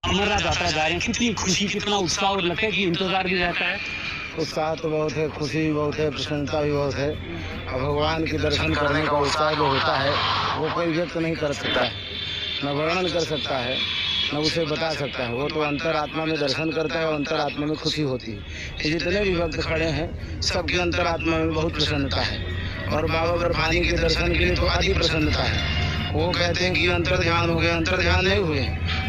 अमरनाथ यात्रा जा रहे हैं, कितनी खुशी, कितना उत्साह और लगता है कि इंतजार भी रहता है। उत्साह तो बहुत है, खुशी भी बहुत है, प्रसन्नता भी बहुत है। और भगवान के दर्शन करने का उत्साह जो होता है वो कोई व्यक्त नहीं कर सकता है, न वर्णन कर सकता है, न उसे बता सकता है। वो तो अंतरात्मा में दर्शन करता है और अंतरात्मा में खुशी होती है। ये जितने भी भक्त खड़े हैं सबके अंतरात्मा में बहुत प्रसन्नता है। और बाबा बर्फानी के दर्शन के लिए तो अधिक प्रसन्नता है। वो कहते हैं कि अंतर ध्यान हो गए, अंतर ध्यान नहीं हुए,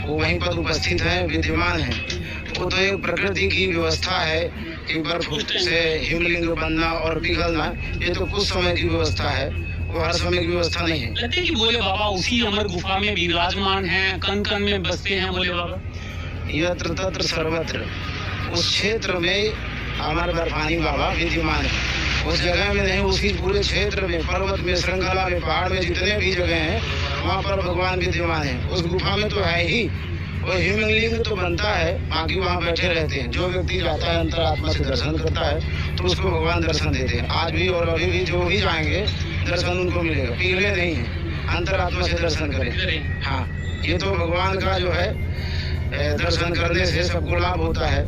वो वहीं पर उपस्थित हैं, विद्यमान हैं। वो तो एक प्रकृति की व्यवस्था है कि बर्फ से हिमलिंग बनना और पिघलना, ये तो कुछ समय की व्यवस्था है, वो हर समय की व्यवस्था नहीं है। लगता है कि बोले बाबा उसी अमर गुफा में विराजमान हैं, कण कण में बसते हैं बोले बाबा। यत्र तत्र सर्वत्र, उस क्षेत्र में अमर बर्फानी बाबा विद्यमान है। उस जगह में नहीं, उसी पूरे क्षेत्र में, पर्वत में, श्रृंखला में, पहाड़ में, जितने भी जगह हैं वहाँ पर भगवान विद्यमान है। उस गुफा में तो है ही, वो हिमलिंग तो बनता है, बाकी वहाँ बैठे रहते हैं। जो व्यक्ति जाता है अंतरात्मा से दर्शन करता है तो उसको भगवान दर्शन देते हैं। आज भी और अभी भी जो भी जाएंगे दर्शन उनको मिलेगा, पिघले नहीं है, अंतरात्मा से दर्शन करें। हाँ, ये तो भगवान का जो है दर्शन करने से सबको लाभ होता है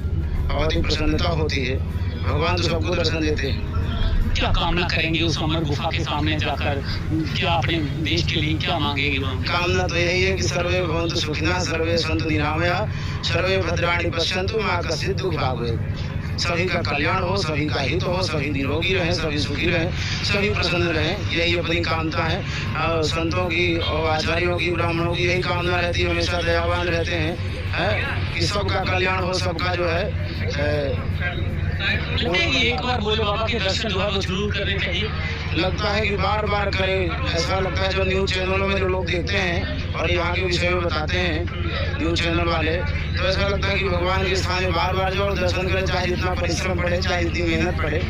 और प्रसन्नता होती है। भगवान तो सबको दर्शन देते हैं। क्या कामना करेंगे उस अमर गुफा के सामने जाकर, क्या अपने देश के लिए क्या मांगेंगे? कामना तो यही है कि सर्वे भवन्तु सुखिनः, सर्वे सन्तु निरामयाः, सर्वे भद्राणि पश्यन्तु मा कश्चित् दुःख भाग् भवेत्। सभी का कल्याण हो, सभी का हित हो, सभी निरोगी रहें, सभी सुखी रहें, सभी प्रसन्न रहें, यही अपनी कामना है। और संतों की और आचार्यों की, ब्राह्मणों की यही कामना रहती है, हमेशा दयावान रहते हैं कि सबका कल्याण हो, सबका जो है एक बार बोले बाबा के दर्शन जो है वो जरूर करने चाहिए। लगता है कि बार बार करें, ऐसा लगता है। जो न्यूज़ चैनलों में जो लोग देखते हैं और यहाँ के विषय में बताते हैं न्यूज़ चैनल वाले, तो ऐसा लगता है कि भगवान के स्थान में बार बार जो दर्शन करें, चाहे जितना परिश्रम पड़े, चाहे जितनी मेहनत पड़े,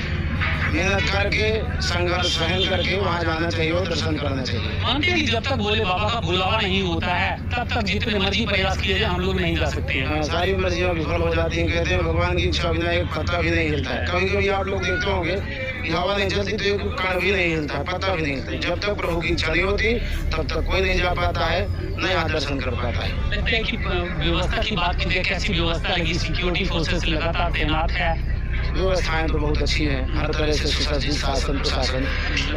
मेहनत करके, संघर्ष सहन करके वहाँ जाना चाहिए और दर्शन करना चाहिए। मानते हैं कि जब तक बोले बाबा का बुलावा नहीं होता है तब तक जितने मर्जी प्रयास किए जाए हम लोग नहीं जा सकते हैं। सारी मर्जियाँ विफल हो जाती हैं। कहते हैं भगवान की इच्छा बिना एक पत्ता भी नहीं हिलता है। कभी कभी आप लोग देखते होंगे कि हवा नहीं चलती तो एक कण भी नहीं हिलता, पत्ता भी नहीं हिलता। जब तक प्रभु की इच्छा नहीं होती तब तक कोई नहीं जा पाता है, न यहाँ दर्शन कर पाता है। लगता है कि व्यवस्था की बात की, कैसी व्यवस्था लगी? सिक्योरिटी फोर्सेस लगातार तैनात है। व्यवस्थाएं तो बहुत अच्छी हैं, हर तरह से सुसज्जित शासन प्रशासन,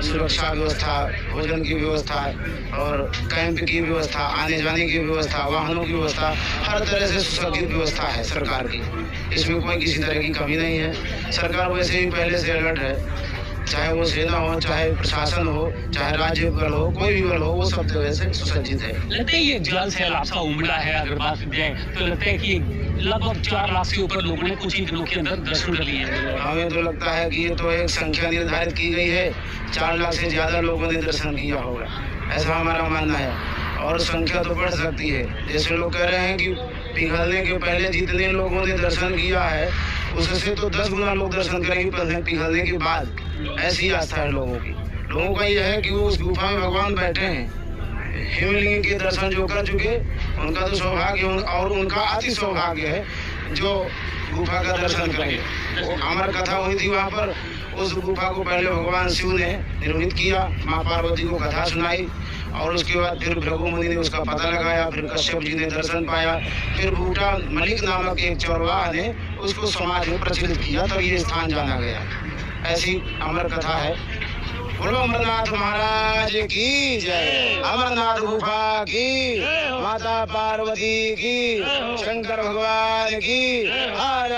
सुरक्षा व्यवस्था, भोजन की व्यवस्था और कैंप की व्यवस्था, आने जाने की व्यवस्था, वाहनों की व्यवस्था, हर तरह से सुसज्जित व्यवस्था है सरकार की। इसमें कोई किसी तरह की कमी नहीं है। सरकार वैसे ही पहले से अलर्ट है, चाहे वो सेना हो, चाहे प्रशासन हो, चाहे राज्य बल हो, कोई भी बल हो, वो सब तरह से सुसज्जित है। लगता है ये जल सैलाब सा उमड़ा है, अगर बात की जाए तो लगता है कि लगभग 4 लाख से ऊपर लोगों ने कुछ ही दिनों के अंदर दर्शन कर लिए हैं। हमें तो लगता है कि ये तो एक संख्या निर्धारित की गई है, 4 लाख से ज़्यादा लोगों ने दर्शन किया होगा, ऐसा हमारा मानना है। और संख्या तो बढ़ सकती है। जैसे लोग कह रहे हैं कि पिघलने के पहले जितने लोगों ने दर्शन किया है उससे तो 10 गुना लोग दर्शन करेंगे पिघलने के बाद। ऐसी आस्था है लोगों की। लोगों का यह है कि वो उस गुफा में भगवान बैठे हैं। हिमलिंग के दर्शन जो कर चुके उनका तो सौभाग्य, और उनका अति सौभाग्य है जो गुफा का दर्शन करेंगे। वो अमर कथा हुई थी वहाँ पर। उस गुफा को पहले भगवान शिव ने निर्मित किया, माँ पार्वती को कथा सुनाई और उसके बाद फिर भृगु मुनि ने उसका पता लगाया, फिर कश्यप जी ने दर्शन पाया, फिर बूटा मलिक नामक एक चौरवाह ने उसको समाज में प्रचलित किया, तब ये स्थान जाना गया। ऐसी अमर कथा है। बोलो अमरनाथ महाराज की जय, अमरनाथ गुफा की, माता पार्वती की, शंकर भगवान की, हर